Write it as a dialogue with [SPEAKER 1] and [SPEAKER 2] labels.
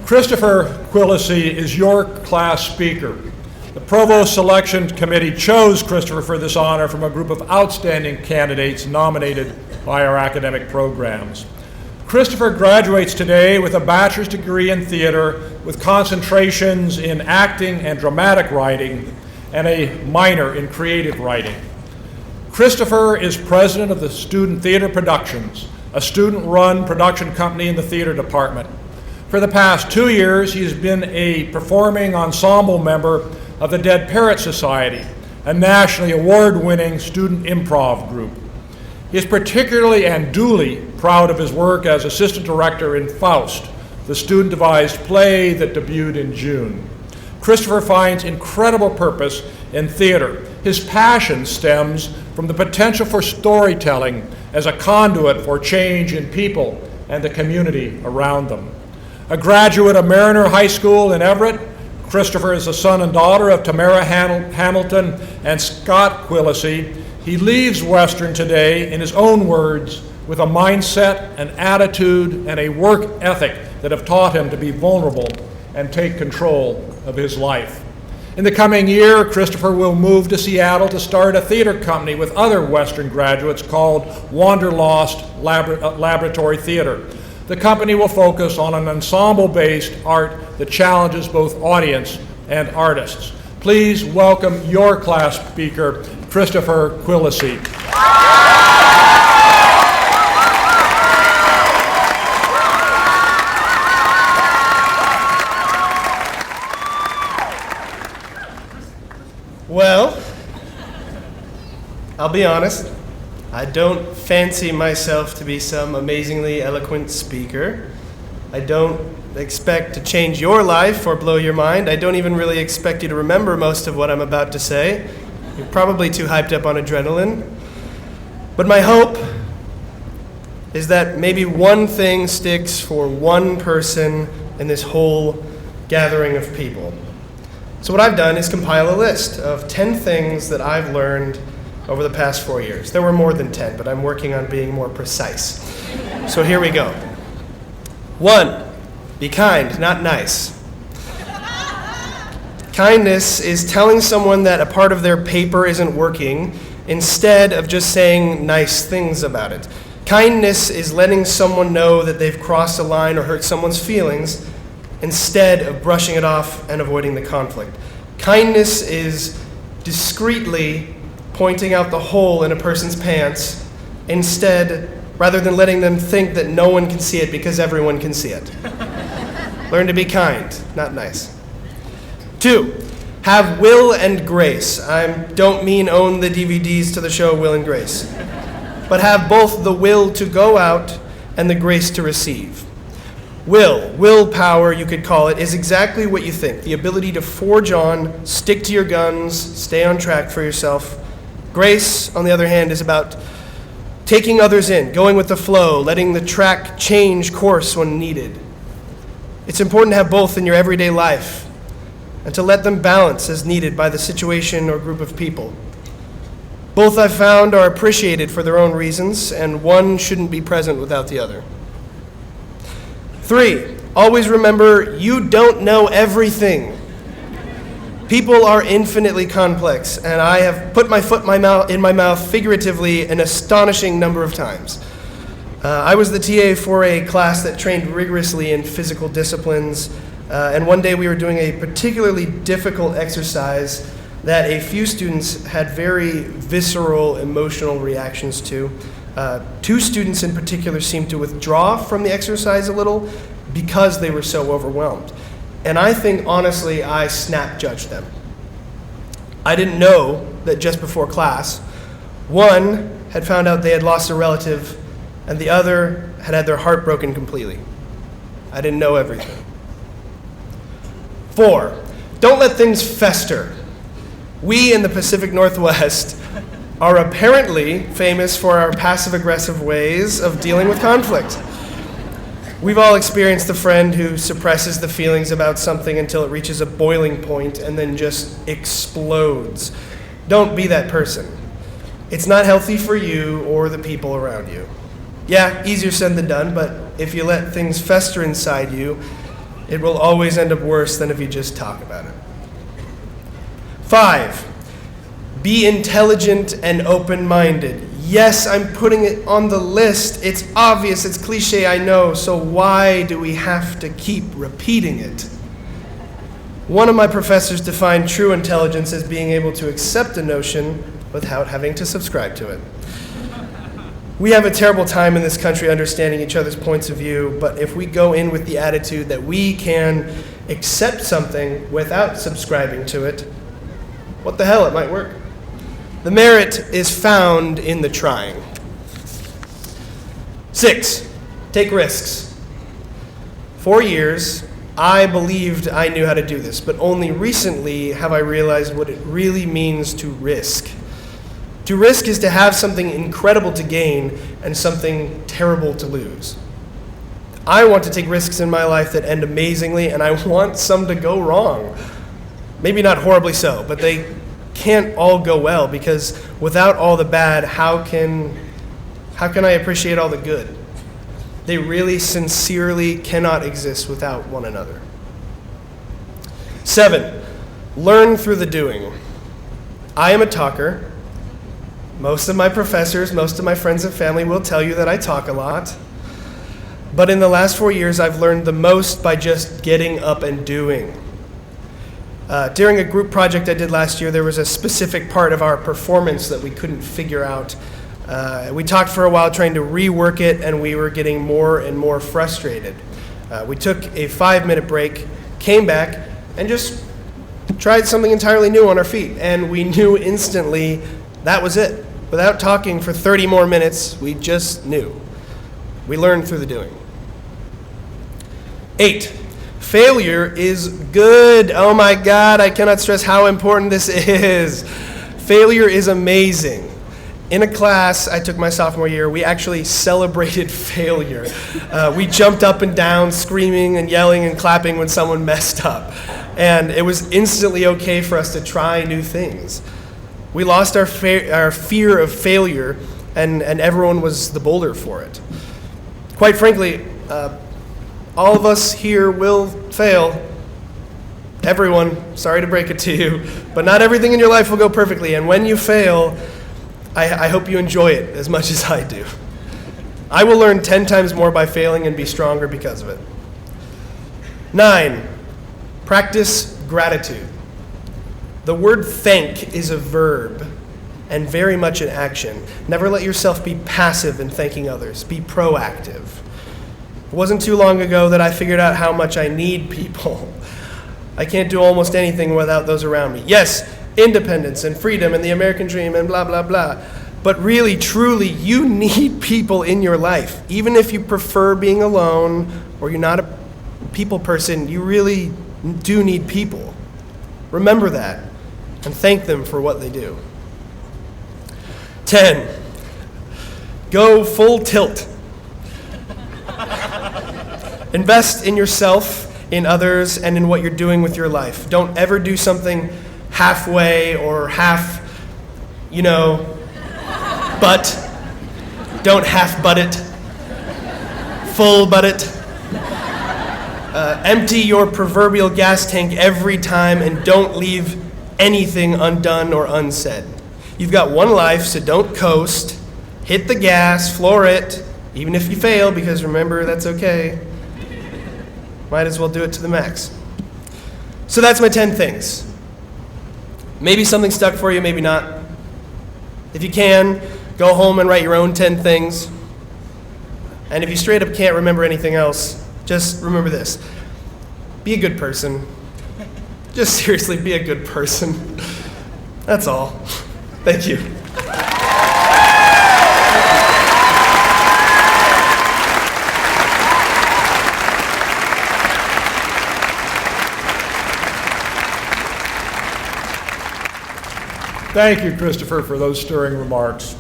[SPEAKER 1] Christopher Quilici is your class speaker. The Provost Selection Committee chose Christopher for this honor from a group of outstanding candidates nominated by our academic programs. Christopher graduates today with a bachelor's degree in theater with concentrations in acting and dramatic writing and a minor in creative writing. Christopher is president of the Student Theater Productions, a student-run production company in the theater department. For the past 2 years, he has been a performing ensemble member of the Dead Parrot Society, a nationally award-winning student improv group. He is particularly and duly proud of his work as assistant director in Faust, the student-devised play that debuted in June. Christopher finds incredible purpose in theater. His passion stems from the potential for storytelling as a conduit for change in people and the community around them. A graduate of Mariner High School in Everett, Christopher is the son and daughter of Tamara Hamilton and Scott Quilici. He leaves Western today, in his own words, with a mindset, an attitude, and a work ethic that have taught him to be vulnerable and take control of his life. In the coming year, Christopher will move to Seattle to start a theater company with other Western graduates called Wanderlost Laboratory Theater. The company will focus on an ensemble-based art that challenges both audience and artists. Please welcome your class speaker, Christopher Quilici.
[SPEAKER 2] Well, I'll be honest, I don't fancy myself to be some amazingly eloquent speaker. I don't expect to change your life or blow your mind. I don't even really expect you to remember most of what I'm about to say. You're probably too hyped up on adrenaline. But my hope is that maybe one thing sticks for one person in this whole gathering of people. So what I've done is compile a list of 10 things that I've learned over the past 4 years. There were more than 10, but I'm working on being more precise. So here we go. 1, be kind, not nice. Kindness is telling someone that a part of their paper isn't working instead of just saying nice things about it. Kindness is letting someone know that they've crossed a line or hurt someone's feelings instead of brushing it off and avoiding the conflict. Kindness is discreetly pointing out the hole in a person's pants rather than letting them think that no one can see it because everyone can see it. Learn to be kind, not nice. 2, have will and grace. I don't mean own the DVDs to the show Will and Grace, but have both the will to go out and the grace to receive. Willpower, you could call it, is exactly what you think. The ability to forge on, stick to your guns, stay on track for yourself. Grace, on the other hand, is about taking others in, going with the flow, letting the track change course when needed. It's important to have both in your everyday life and to let them balance as needed by the situation or group of people. Both, I've found, are appreciated for their own reasons, and one shouldn't be present without the other. 3, always remember you don't know everything. People are infinitely complex, and I have put my foot in my mouth figuratively an astonishing number of times. I was the TA for a class that trained rigorously in physical disciplines, and one day we were doing a particularly difficult exercise that a few students had very visceral emotional reactions to. 2 students in particular seemed to withdraw from the exercise a little because they were so overwhelmed. And I think, honestly, I snap judged them. I didn't know that just before class, one had found out they had lost a relative, and the other had had their heart broken completely. I didn't know everything. 4, don't let things fester. We in the Pacific Northwest are apparently famous for our passive-aggressive ways of dealing with conflict. We've all experienced the friend who suppresses the feelings about something until it reaches a boiling point and then just explodes. Don't be that person. It's not healthy for you or the people around you. Yeah, easier said than done, but if you let things fester inside you, It will always end up worse than if you just talk about it. 5, be intelligent and open-minded. Yes, I'm putting it on the list. It's obvious, it's cliche, I know, so why do we have to keep repeating it? One of my professors defined true intelligence as being able to accept a notion without having to subscribe to it. We have a terrible time in this country understanding each other's points of view, but if we go in with the attitude that we can accept something without subscribing to it, what the hell, it might work. The merit is found in the trying. 6, take risks. 4 years, I believed I knew how to do this, but only recently have I realized what it really means to risk. To risk is to have something incredible to gain and something terrible to lose. I want to take risks in my life that end amazingly, and I want some to go wrong. Maybe not horribly so, but they can't all go well, because without all the bad, how can I appreciate all the good? They really sincerely cannot exist without one another. 7, learn through the doing. I am a talker. Most of my professors, most of my friends and family will tell you that I talk a lot. But in the last 4 years, I've learned the most by just getting up and doing. During a group project I did last year, there was a specific part of our performance that we couldn't figure out. We talked for a while trying to rework it, and we were getting more and more frustrated. We took a 5-minute break, came back, and just tried something entirely new on our feet. And we knew instantly that was it. Without talking for 30 more minutes, we just knew. We learned through the doing. 8, failure is good. Oh my God, I cannot stress how important this is. Failure is amazing. In a class I took my sophomore year, we actually celebrated failure. We jumped up and down, screaming and yelling and clapping when someone messed up. And it was instantly okay for us to try new things. We lost our fear of failure, and everyone was the bolder for it. Quite frankly, all of us here will fail. Everyone, sorry to break it to you, but not everything in your life will go perfectly. And when you fail, I hope you enjoy it as much as I do. I will learn 10 times more by failing and be stronger because of it. 9, practice gratitude. The word thank is a verb and very much an action. Never let yourself be passive in thanking others. Be proactive. It wasn't too long ago that I figured out how much I need people. I can't do almost anything without those around me. Yes, independence and freedom and the American dream and blah, blah, blah. But really, truly, you need people in your life. Even if you prefer being alone or you're not a people person, you really do need people. Remember that and thank them for what they do. 10, go full tilt. Invest in yourself, in others, and in what you're doing with your life. Don't ever do something halfway or but. Don't half-butt it. Full-butt it. Empty your proverbial gas tank every time, and don't leave anything undone or unsaid. You've got one life, so don't coast. Hit the gas, floor it, even if you fail, because remember, that's okay. Might as well do it to the max. So that's my 10 things. Maybe something stuck for you, maybe not. If you can, go home and write your own 10 things. And if you straight up can't remember anything else, just remember this. Be a good person. Just seriously, be a good person. That's all. Thank you.
[SPEAKER 1] Thank you, Christopher, for those stirring remarks.